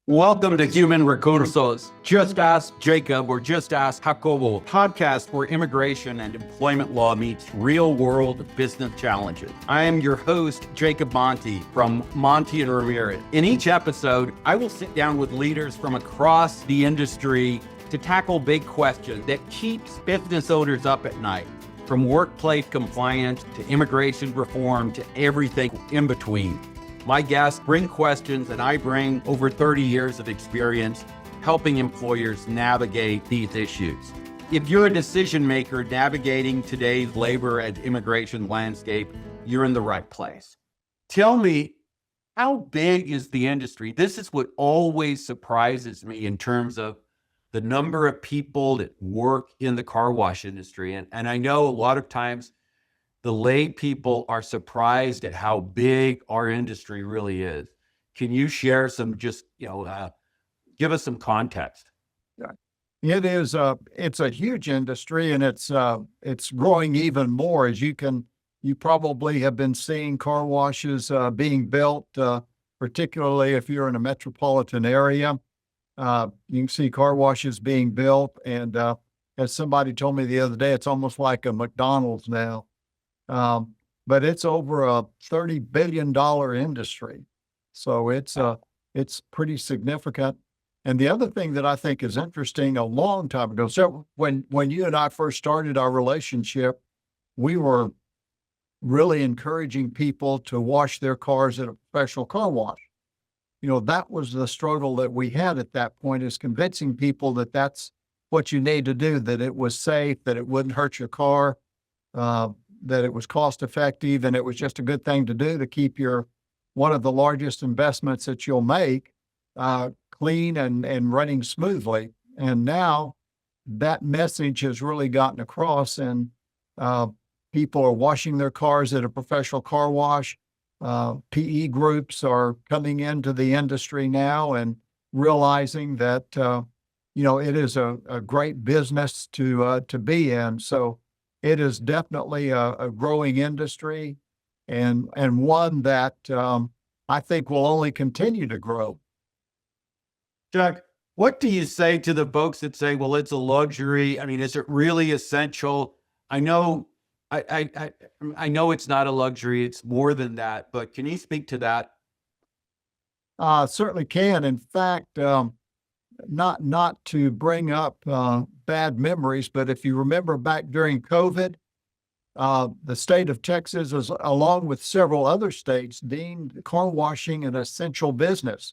Welcome to Human Recursos. Just Ask Jacob or Just Ask Jacobo, podcast where immigration and employment law meets real-world business challenges. I am your host, Jacob Monty from Monty and Ramirez. In each episode, I will sit down with leaders from across the industry to tackle big questions that keeps business owners up at night, from workplace compliance to immigration reform to everything in between. My guests bring questions, and I bring over 30 years of experience helping employers navigate these issues. If you're a decision maker navigating today's labor and immigration landscape, you're in the right place. Tell me, how big is the industry? This is what always surprises me in terms of the number of people that work in the car wash industry. And I know a lot of times the lay people are surprised at how big our industry really is. Can you share some, give us some context? It is it's a huge industry, and it's growing even more. You probably have been seeing car washes being built, particularly if you're in a metropolitan area. You can see car washes being built, and as somebody told me the other day, it's almost like a McDonald's now. But it's over a $30 billion industry. So it's pretty significant. And the other thing that I think is interesting, a long time ago, so when you and I first started our relationship, we were really encouraging people to wash their cars at a professional car wash. You know, that was the struggle that we had at that point, is convincing people that that's what you need to do, that it was safe, that it wouldn't hurt your car, that it was cost effective, and it was just a good thing to do to keep one of the largest investments that you'll make clean and running smoothly. And now that message has really gotten across, and people are washing their cars at a professional car wash. PE groups are coming into the industry now and realizing that it is a great business to be in. So it is definitely a growing industry, and one that I think will only continue to grow. Jack, what do you say to the folks that say, well, it's a luxury? I mean, is it really essential? I know it's not a luxury, it's more than that, but can you speak to that? Certainly can. In fact, not to bring up bad memories, but if you remember back during COVID, the state of Texas, along with several other states, deemed car washing an essential business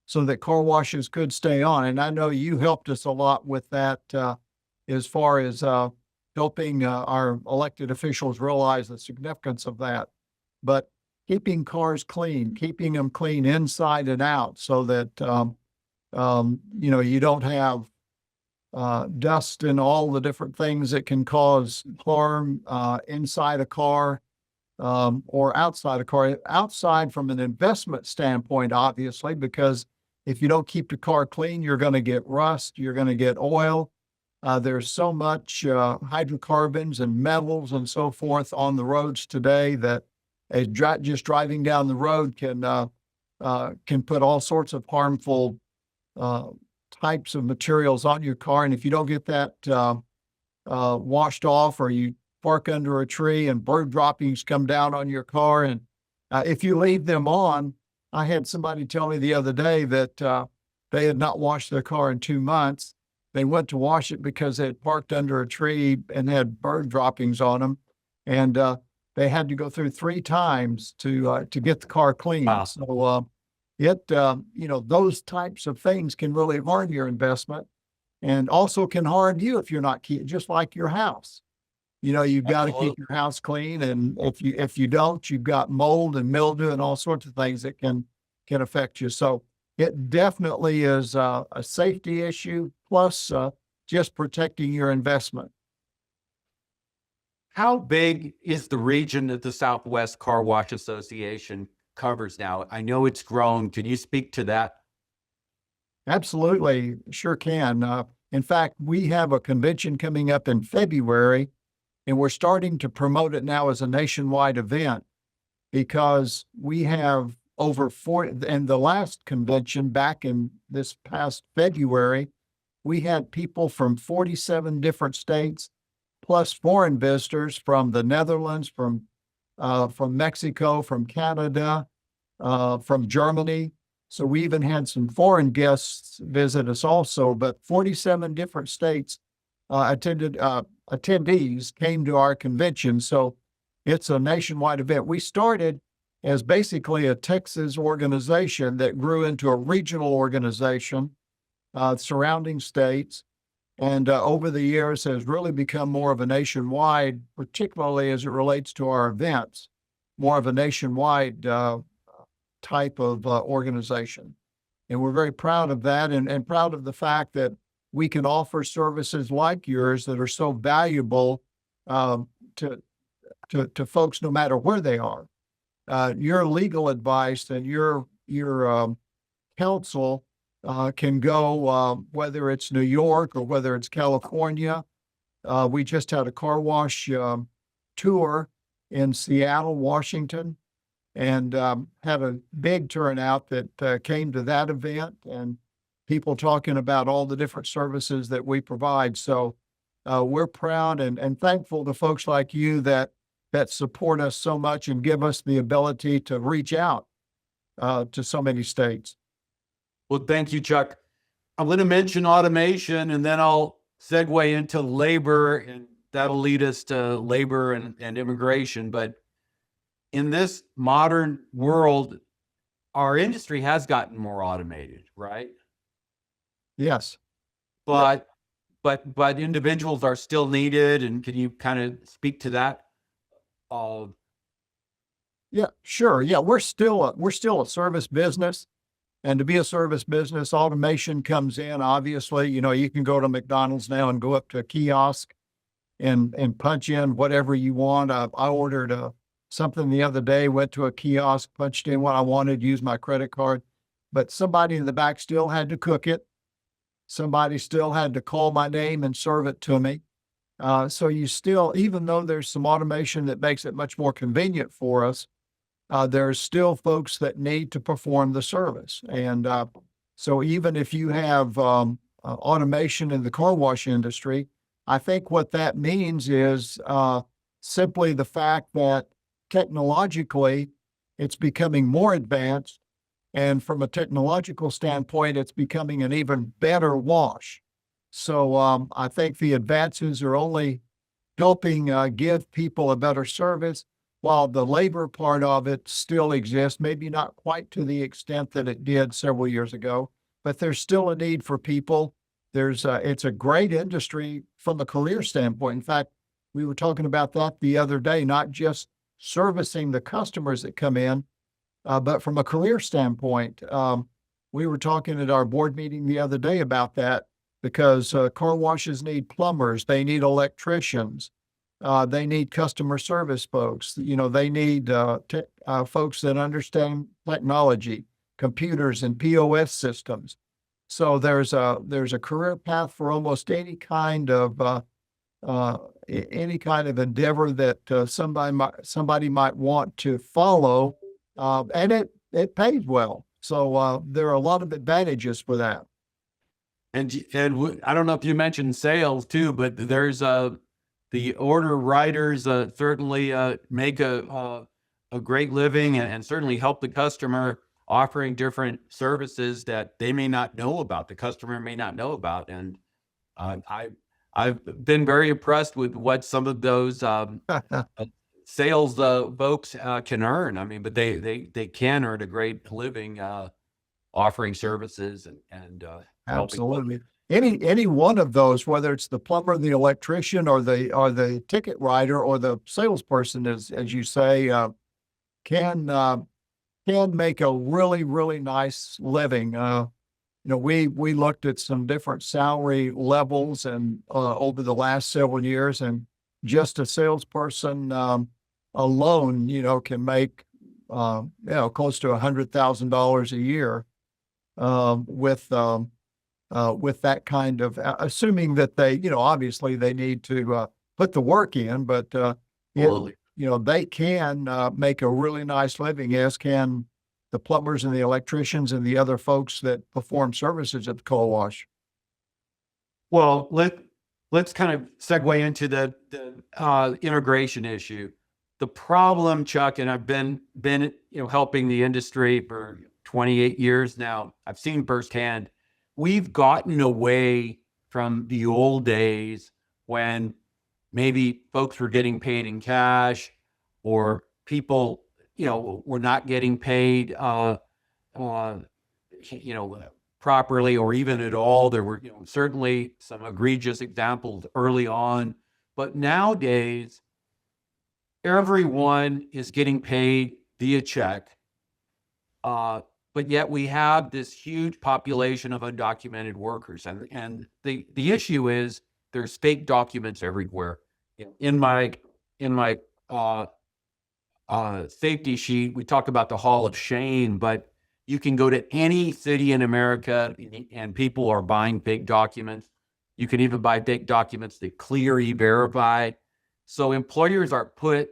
so that car washes could stay on. And I know you helped us a lot with that as far as helping our elected officials realize the significance of that. But keeping cars clean, keeping them clean inside and out, so that you don't have dust and all the different things that can cause harm inside a car or outside a car. Outside from an investment standpoint, obviously, because if you don't keep the car clean, you're going to get rust, you're going to get oil. There's so much hydrocarbons and metals and so forth on the roads today that just driving down the road can put all sorts of harmful types of materials on your car. And if you don't get that washed off, or you park under a tree and bird droppings come down on your car, and if you leave them on, I had somebody tell me the other day that they had not washed their car in 2 months. They went to wash it because they had parked under a tree and had bird droppings on them. And they had to go through 3 times to get the car clean. Wow. So those types of things can really harm your investment, and also can harm you if you're not just like your house. You've got to keep your house clean, and if you don't, you've got mold and mildew and all sorts of things that can affect you. So it definitely is a safety issue, plus just protecting your investment. How big is the region that the Southwest Car Wash Association covers now? I know it's grown. Can you speak to that? Absolutely, sure can. In fact, we have a convention coming up in February, and we're starting to promote it now as a nationwide event, because we have over four, and the last convention back in this past February, we had people from 47 different states, plus foreign visitors from the Netherlands, from Mexico, from Canada, from Germany. So we even had some foreign guests visit us also, but 47 different states attendees came to our convention. So it's a nationwide event. We started as basically a Texas organization that grew into a regional organization, surrounding states, and over the years has really become more of a nationwide, particularly as it relates to our events, more of a nationwide type of organization. And we're very proud of that, and proud of the fact that we can offer services like yours that are so valuable to folks no matter where they are. Your legal advice and your counsel can go whether it's New York or whether it's California. We just had a car wash tour in Seattle, Washington, and had a big turnout that came to that event, and people talking about all the different services that we provide. So we're proud and thankful to folks like you that support us so much and give us the ability to reach out to so many states. Well, thank you, Chuck. I'm going to mention automation, and then I'll segue into labor, and that'll lead us to labor and immigration. But in this modern world, our industry has gotten more automated, right? Yes. But individuals are still needed. And can you kind of speak to that? Yeah, sure. Yeah, we're still a service business. And to be a service business, automation comes in. Obviously, you can go to McDonald's now and go up to a kiosk and punch in whatever you want. I ordered something the other day, went to a kiosk, punched in what I wanted, used my credit card, but somebody in the back still had to cook it. Somebody still had to call my name and serve it to me. So you still, even though there's some automation that makes it much more convenient for us, there's still folks that need to perform the service. And so even if you have automation in the car wash industry, I think what that means is simply the fact that technologically it's becoming more advanced. And from a technological standpoint, it's becoming an even better wash. So I think the advances are only helping give people a better service, while the labor part of it still exists, maybe not quite to the extent that it did several years ago, but there's still a need for people. It's a great industry from a career standpoint. In fact, we were talking about that the other day, not just servicing the customers that come in, but from a career standpoint. We were talking at our board meeting the other day about that, because car washes need plumbers, they need electricians, they need customer service folks. They need folks that understand technology, computers and POS systems. So there's a career path for almost any kind of endeavor that somebody might want to follow, and it pays well. So there are a lot of advantages for that. And I don't know if you mentioned sales too, but there's the order writers certainly make a great living and certainly help the customer, offering different services that they may not know about, the customer may not know about. And I've been very impressed with what some of those sales folks can earn. I mean, but they can earn a great living offering services and Absolutely. Any one of those, whether it's the plumber, the electrician, or the ticket writer, or the salesperson, as you say, can make a really, really nice living. We looked at some different salary levels and over the last several years, and just a salesperson alone, can make close to $100,000 a year with that kind of, assuming that they, obviously they need to put the work in, but they can make a really nice living, as can the plumbers and the electricians and the other folks that perform services at the car wash? Well, let's kind of segue into the integration issue. The problem, Chuck, and I've been helping the industry for 28 years now. I've seen firsthand. We've gotten away from the old days when maybe folks were getting paid in cash, or people, were not getting paid, uh, properly or even at all. There were, certainly some egregious examples early on, but nowadays, everyone is getting paid via check. But yet we have this huge population of undocumented workers. And the issue is there's fake documents everywhere. In my safety sheet, we talk about the Hall of Shame, but you can go to any city in America and people are buying fake documents. You can even buy fake documents that clear E-Verify. So employers are put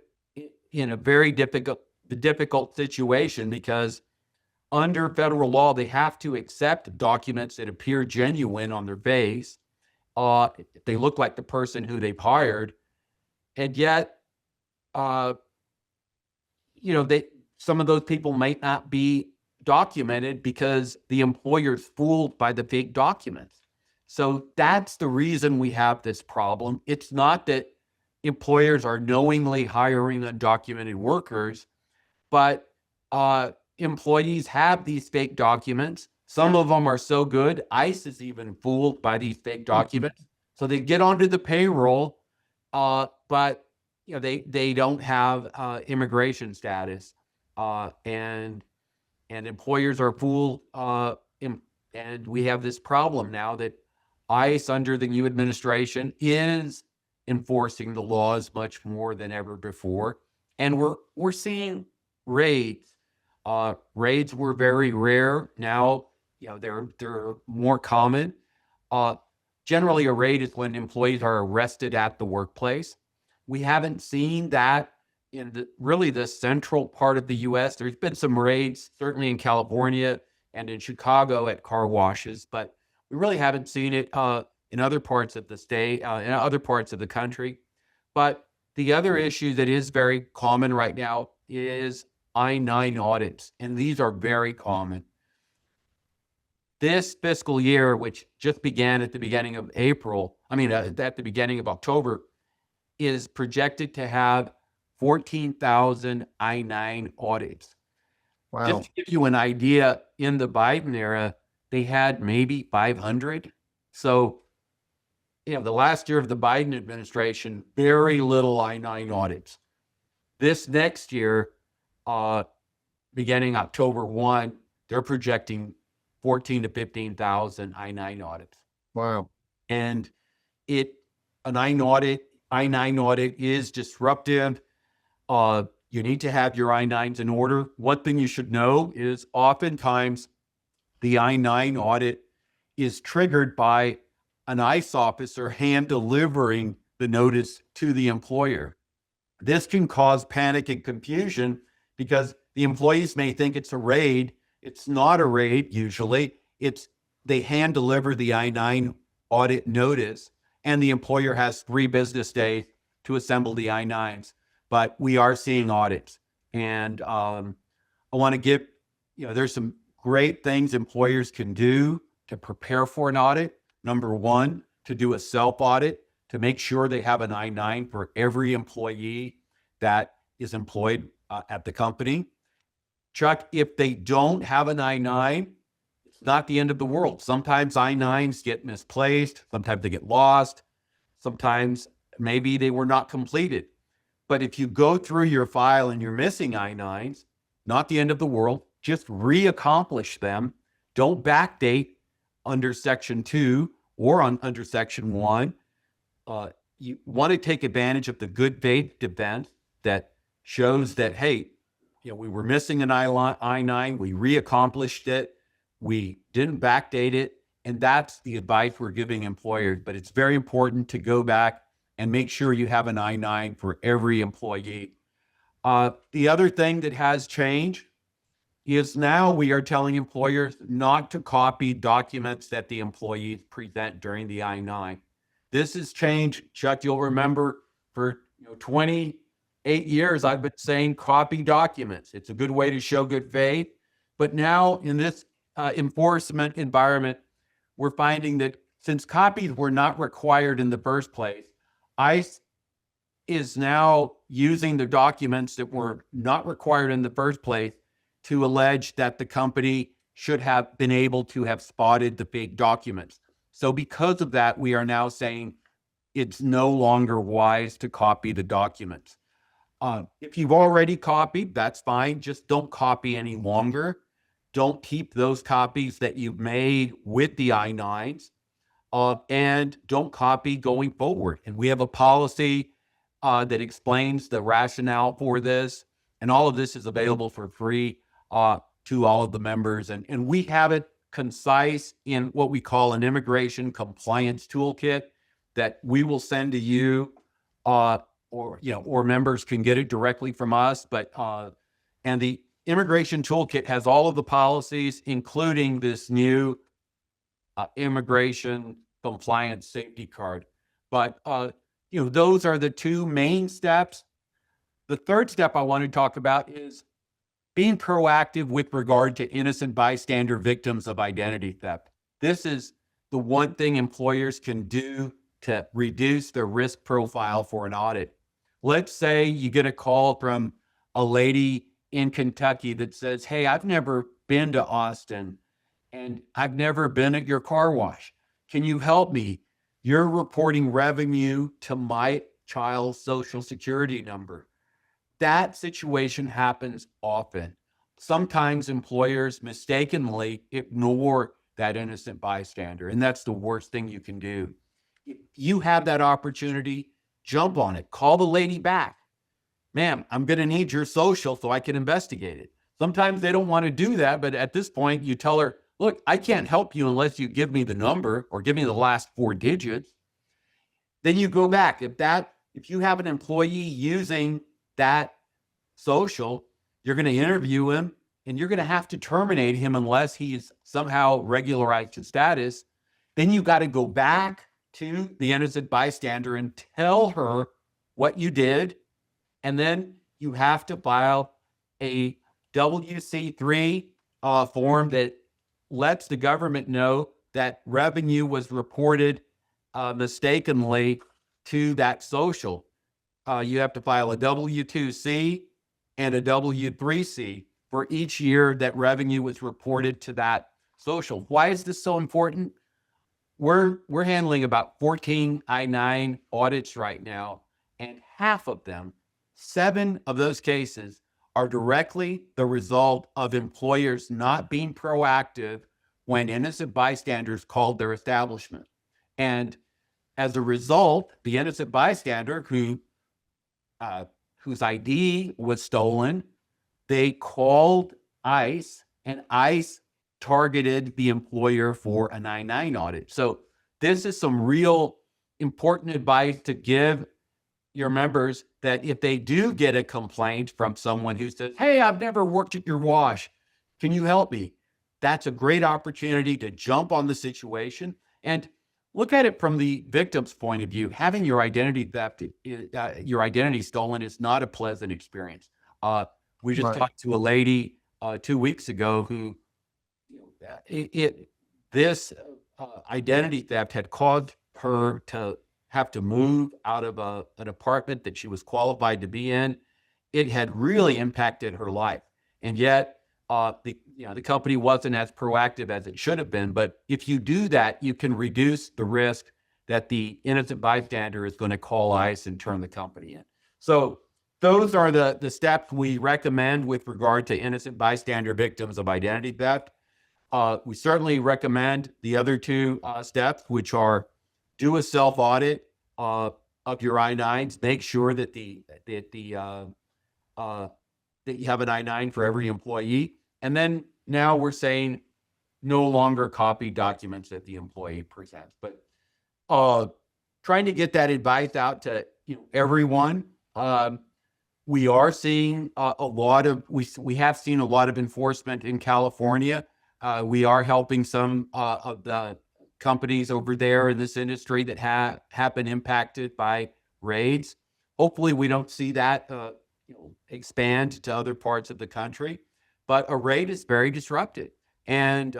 in a very difficult situation because under federal law, they have to accept documents that appear genuine on their face. They look like the person who they've hired. And yet, some of those people might not be documented because the employer's fooled by the fake documents. So that's the reason we have this problem. It's not that employers are knowingly hiring undocumented workers, but employees have these fake documents. Some of them are so good, ICE is even fooled by these fake documents. So they get onto the payroll, but they don't have immigration status, and employers are fooled. And we have this problem now that ICE, under the new administration, is enforcing the laws much more than ever before, and we're seeing raids. Raids were very rare. Now, they're more common. Generally, a raid is when employees are arrested at the workplace. We haven't seen that in really the central part of the U.S. There's been some raids, certainly in California and in Chicago at car washes, but we really haven't seen it in other parts of the state, in other parts of the country. But the other issue that is very common right now is I-9 audits, and these are very common. This fiscal year, which just began at the beginning of at the beginning of October, is projected to have 14,000 I-9 audits. Wow. Just to give you an idea, in the Biden era, they had maybe 500. So, the last year of the Biden administration, very little I-9 audits. This next year, beginning October 1, they're projecting 14 to 15,000 I-9 audits. Wow. And an I-9 audit is disruptive. You need to have your I-9s in order. One thing you should know is oftentimes the I-9 audit is triggered by an ICE officer hand delivering the notice to the employer. This can cause panic and confusion because the employees may think it's a raid. It's not a raid usually. They hand deliver the I-9 audit notice, and the employer has 3 business days to assemble the I-9s. But we are seeing audits. And I want to give, there's some great things employers can do to prepare for an audit. Number one, to do a self-audit, to make sure they have an I-9 for every employee that is employed at the company. Chuck, if they don't have an I-9, it's not the end of the world. Sometimes I-9s get misplaced. Sometimes they get lost. Sometimes maybe they were not completed. But if you go through your file and you're missing I-9s, not the end of the world. Just re-accomplish them. Don't backdate under Section 2 or under Section 1. You want to take advantage of the good faith defense that shows that, hey, we were missing an I-9, we re-accomplished it, we didn't backdate it, and that's the advice we're giving employers. But it's very important to go back and make sure you have an I-9 for every employee. The other thing that has changed is now we are telling employers not to copy documents that the employees present during the I-9. This has changed. Chuck, you'll remember for 28 years, I've been saying copy documents. It's a good way to show good faith. But now in this enforcement environment, we're finding that since copies were not required in the first place, ICE is now using the documents that were not required in the first place to allege that the company should have been able to have spotted the fake documents. So because of that, we are now saying it's no longer wise to copy the documents. If you've already copied, that's fine. Just don't copy any longer. Don't keep those copies that you've made with the I-9s, and don't copy going forward. And we have a policy that explains the rationale for this. And all of this is available for free to all of the members. And we have it concise in what we call an immigration compliance toolkit that we will send to you, or members can get it directly from us. And the immigration toolkit has all of the policies, including this new immigration compliance safety card. But those are the two main steps. The third step I want to talk about is being proactive with regard to innocent bystander victims of identity theft. This is the one thing employers can do to reduce their risk profile for an audit. Let's say you get a call from a lady in Kentucky that says, hey, I've never been to Austin and I've never been at your car wash. Can you help me? You're reporting revenue to my child's social security number. That situation happens often. Sometimes employers mistakenly ignore that innocent bystander, and that's the worst thing you can do. If you have that opportunity, jump on it. Call the lady back. Ma'am, I'm going to need your social so I can investigate it. Sometimes they don't want to do that, but at this point, you tell her, look, I can't help you unless you give me the number or give me the last 4 digits. Then you go back. If you have an employee using that social, you're going to interview him and you're going to have to terminate him unless he's somehow regularized his status. Then you got to go back to the innocent bystander and tell her what you did. And then you have to file a WC3 form that lets the government know that revenue was reported mistakenly to that social. You have to file a W2C and a W3C for each year that revenue was reported to that social. Why is this so important? We're handling about 14 I-9 audits right now, and half of them, 7 of those cases, are directly the result of employers not being proactive when innocent bystanders called their establishment. And as a result, the innocent bystander whose ID was stolen, they called ICE, and ICE targeted the employer for an I-9 audit. So this is some real important advice to give your members, that if they do get a complaint from someone who says, hey, I've never worked at your wash, can you help me? That's a great opportunity to jump on the situation and look at it from the victim's point of view. Having your identity theft, your identity stolen is not a pleasant experience. We just talked to a lady 2 weeks ago who this identity theft had caused her to have to move out of an apartment that she was qualified to be in. It had really impacted her life. And yet the company wasn't as proactive as it should have been. But if you do that, you can reduce the risk that the innocent bystander is going to call ICE and turn the company in. So those are the steps we recommend with regard to innocent bystander victims of identity theft. We certainly recommend the other 2 steps, which are do a self-audit of your I-9s. Make sure that that you have an I-9 for every employee. And then now we're saying no longer copy documents that the employee presents. But trying to get that advice out to everyone. we are seeing we have seen a lot of enforcement in California. We are helping some of the companies over there in this industry that have been impacted by raids. Hopefully, we don't see that expand to other parts of the country. But a raid is very disruptive, and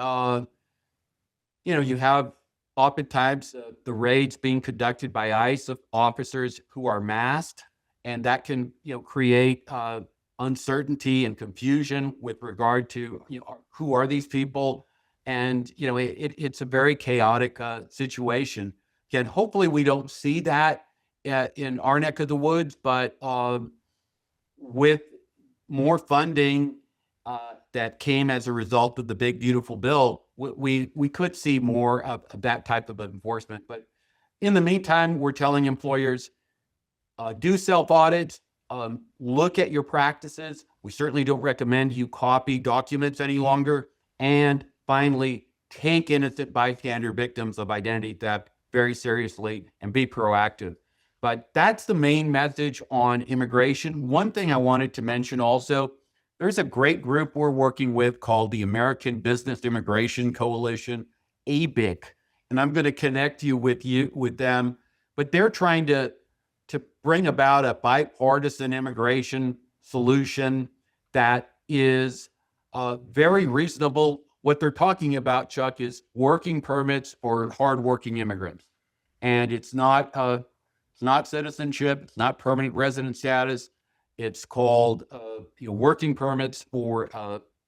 you have oftentimes the raids being conducted by ICE officers who are masked, and that can create uncertainty and confusion with regard to who are these people, and it's a very chaotic situation. Again, hopefully we don't see that in our neck of the woods, but with more funding that came as a result of the big beautiful bill, we could see more of that type of enforcement. But in the meantime, we're telling employers, do self-audits, look at your practices. We certainly don't recommend you copy documents any longer. And finally, take innocent bystander victims of identity theft very seriously and be proactive. But that's the main message on immigration. One thing I wanted to mention also, there's a great group we're working with called the American Business Immigration Coalition, ABIC, and I'm going to connect you with them. But they're trying to bring about a bipartisan immigration solution that is very reasonable. What they're talking about, Chuck, is working permits for hardworking immigrants, and it's not citizenship, it's not permanent resident status. It's called working permits for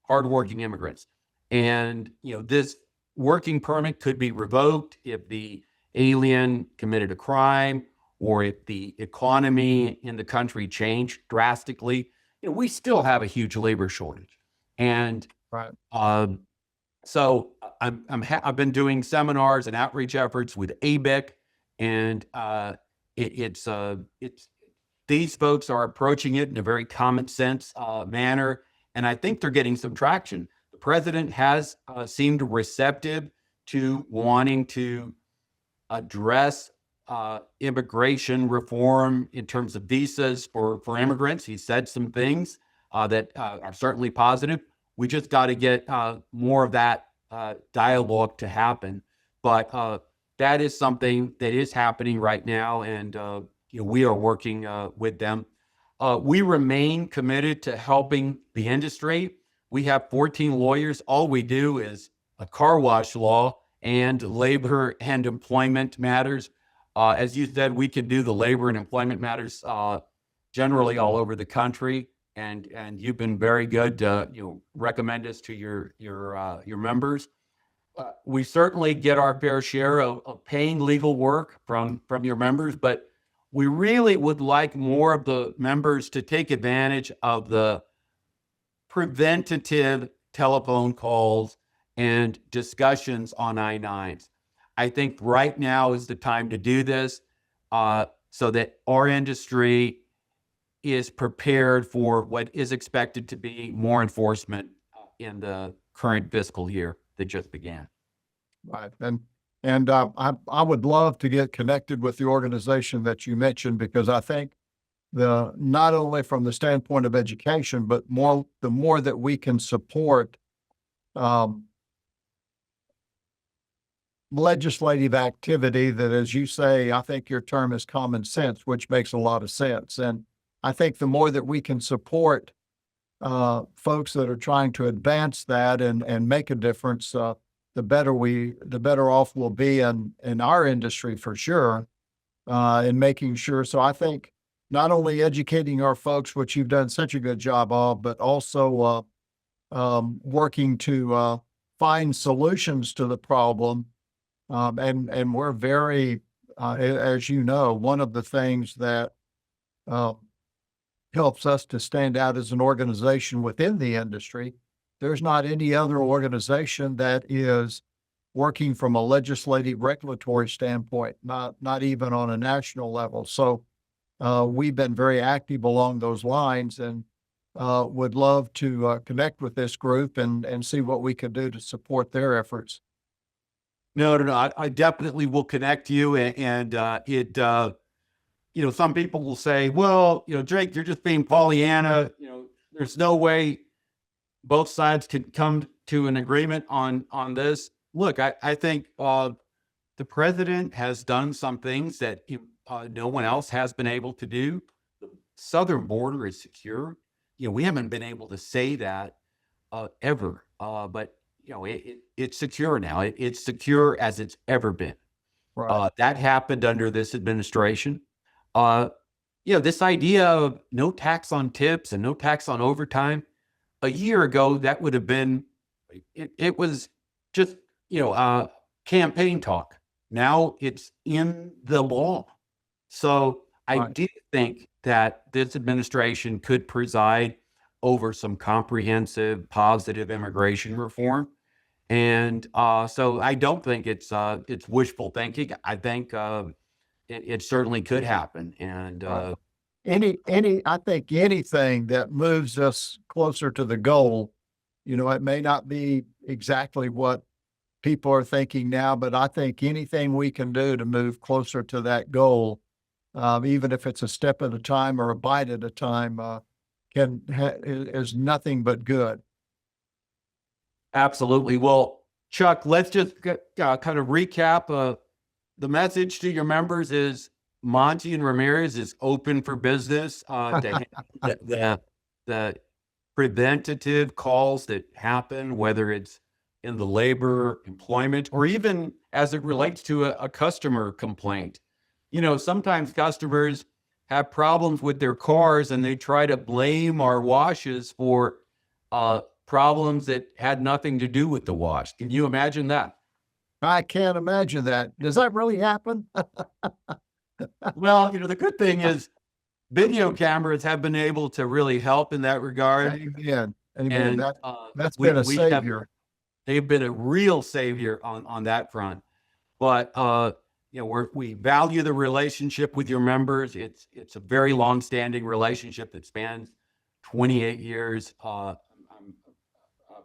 hardworking immigrants. And this working permit could be revoked if the alien committed a crime or if the economy in the country changed drastically. We still have a huge labor shortage. And Right. so I've been doing seminars and outreach efforts with ABIC, and it's these folks are approaching it in a very common sense manner, and I think they're getting some traction. The president has seemed receptive to wanting to address immigration reform in terms of visas for immigrants. He said some things that are certainly positive. We just got to get more of that dialogue to happen. But that is something that is happening right now, and we are working with them. We remain committed to helping the industry. We have 14 lawyers. All we do is a car wash law and labor and employment matters. As you said, we can do the labor and employment matters generally all over the country. And you've been very good to recommend us to your members. We certainly get our fair share of paying legal work from your members, but we really would like more of the members to take advantage of the preventative telephone calls and discussions on I-9s. I think right now is the time to do this so that our industry is prepared for what is expected to be more enforcement in the current fiscal year that just began. Right. And I would love to get connected with the organization that you mentioned, because I think not only from the standpoint of education, but the more that we can support legislative activity that, as you say, I think your term is common sense, which makes a lot of sense. And I think the more that we can support folks that are trying to advance that and make a difference, the better off we'll be in our industry for sure, in making sure. So I think not only educating our folks, which you've done such a good job of, but also working to find solutions to the problem. And we're very, as you know, one of the things that helps us to stand out as an organization within the industry, there's not any other organization that is working from a legislative regulatory standpoint, not even on a national level. So we've been very active along those lines, and would love to connect with this group and see what we can do to support their efforts. No. I definitely will connect you, and some people will say, well, Jake, you're just being Pollyanna. There's no way both sides could come to an agreement on this. Look, I think the president has done some things that no one else has been able to do. The southern border is secure. We haven't been able to say that ever, but it's secure now. It's secure as it's ever been. Right. That happened under this administration. This idea of no tax on tips and no tax on overtime, a year ago, that would have been, it was just, campaign talk. Now it's in the law. So I Right. do think that this administration could preside over some comprehensive, positive immigration reform. And so I don't think it's wishful thinking. I think it certainly could happen. And Right. I think anything that moves us closer to the goal, it may not be exactly what people are thinking now, but I think anything we can do to move closer to that goal, even if it's a step at a time or a bite at a time, is nothing but good. absolutely. Well, Chuck, let's just kind of recap. The message to your members is Monty and Ramirez is open for business to handle the preventative calls that happen, whether it's in the labor, employment, or even as it relates to a customer complaint. Sometimes customers have problems with their cars and they try to blame our washes for problems that had nothing to do with the wash. Can you imagine that? I can't imagine that. Does that really happen? Well, the good thing is video cameras have been able to really help in that regard. Amen. Amen. And That's we- been a we have- savior. they've been a real savior on that front. But we value the relationship with your members. It's a very long-standing relationship that spans 28 years. I'm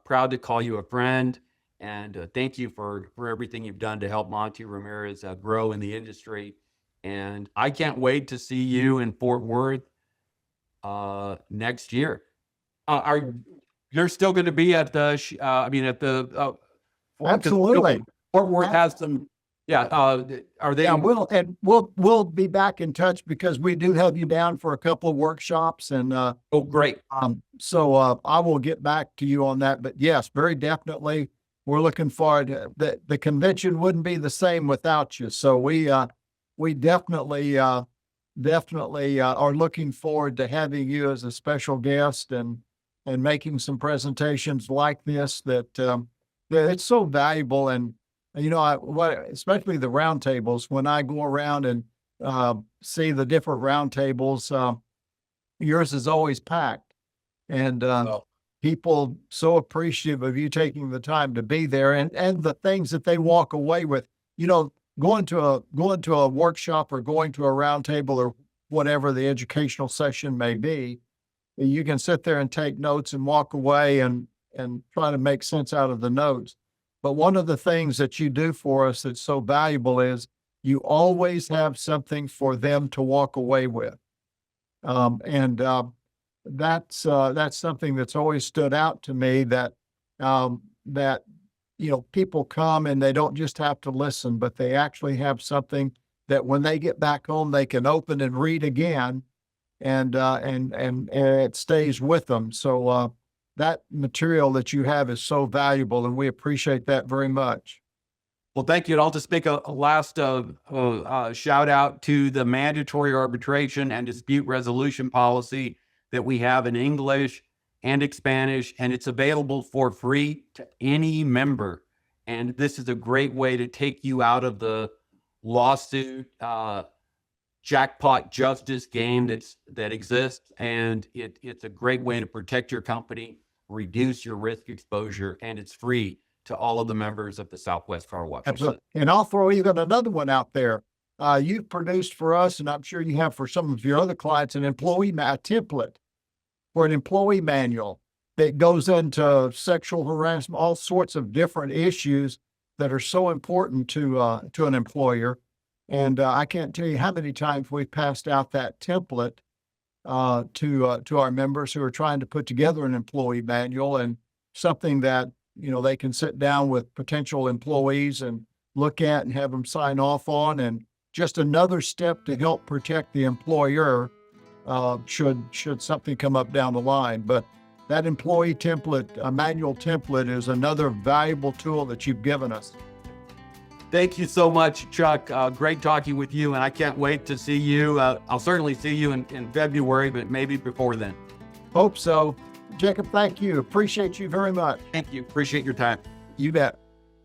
proud to call you a friend, and thank you for everything you've done to help Monty Ramirez grow in the industry. And I can't wait to see you in Fort Worth next year. You're still going to be at the? Absolutely. Fort Worth has some. Yeah. Are they? Yeah, we'll be back in touch because we do have you down for a couple of workshops and Oh, great. so I will get back to you on that. But yes, very definitely, we're looking forward. The convention wouldn't be the same without you. So we definitely are looking forward to having you as a special guest and making some presentations like this that it's so valuable. And especially the roundtables, when I go around and see the different roundtables, yours is always packed, and people so appreciative of you taking the time to be there, and the things that they walk away with. Going to a workshop or going to a roundtable or whatever the educational session may be, you can sit there and take notes and walk away and try to make sense out of the notes. But one of the things that you do for us that's so valuable is you always have something for them to walk away with. And that's something that's always stood out to me, that people come and they don't just have to listen, but they actually have something that when they get back home, they can open and read again, and it stays with them. So that material that you have is so valuable, and we appreciate that very much. Well, thank you. And I'll just make a last shout out to the mandatory arbitration and dispute resolution policy that we have in English and in Spanish, and it's available for free to any member. And this is a great way to take you out of the lawsuit jackpot justice game that exists. And it's a great way to protect your company, reduce your risk exposure, and it's free to all of the members of the Southwest Carwash. Absolutely. And I'll throw even another one out there. You've produced for us, and I'm sure you have for some of your other clients, a template for an employee manual that goes into sexual harassment, all sorts of different issues that are so important to an employer. And I can't tell you how many times we've passed out that template to our members who are trying to put together an employee manual, and something that, they can sit down with potential employees and look at and have them sign off on, and just another step to help protect the employer should something come up down the line. But that employee template, a manual template, is another valuable tool that you've given us. Thank you so much, Chuck. Great talking with you, and I can't wait to see you. I'll certainly see you in February, but maybe before then. Hope so. Jacob, thank you. Appreciate you very much. Thank you. Appreciate your time. You bet.